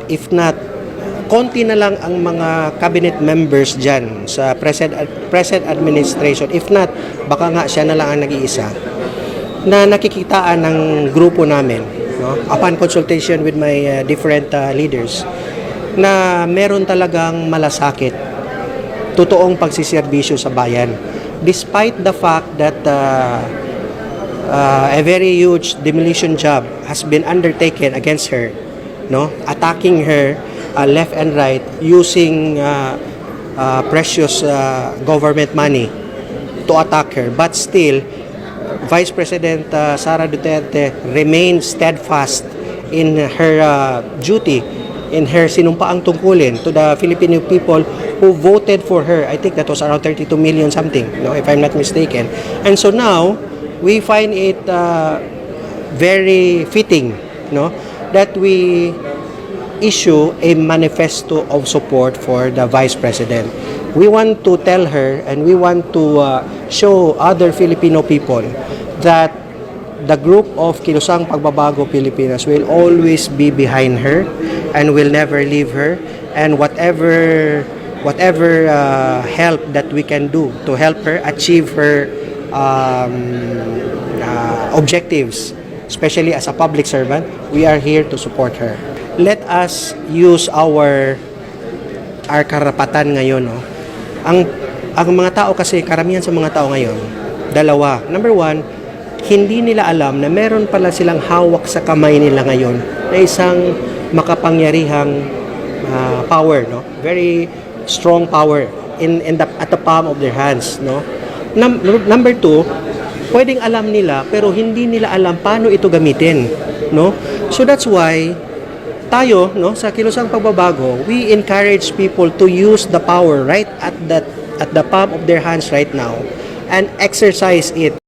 if not, konti na lang ang mga cabinet members dyan sa present administration. If not, baka nga siya na lang ang nag-iisa na nakikitaan ng grupo namin, no? Upon consultation with my different leaders, na meron talagang malasakit, totoong pagsiserbisyo sa bayan. Despite the fact that a very huge demolition job has been undertaken against her, no, attacking her left and right using precious government money to attack her, but still Vice President Sara Duterte remained steadfast in her duty, in her sinumpaang tungkulin to the Filipino people who voted for her. I think that was around 32 million something, no, if I'm not mistaken. And so now we find it very fitting, no, that we issue a manifesto of support for the Vice President. We want to tell her and we want to show other Filipino people that the group of Kilusang Pagbabago Pilipinas will always be behind her and will never leave her, and whatever help that we can do to help her achieve her objectives, especially as a public servant, we are here to support her. Let us use our karapatan ngayon, no? Ang mga tao kasi, karamihan sa mga tao ngayon, dalawa. Number one, hindi nila alam na meron pala silang hawak sa kamay nila ngayon na isang makapangyarihang power, no? Very strong power at the palm of their hands, no? Number two, pwedeng alam nila pero hindi nila alam paano ito gamitin, no? So that's why tayo, no, sa Kilusang Pagbabago, we encourage people to use the power right at the palm of their hands right now and exercise it.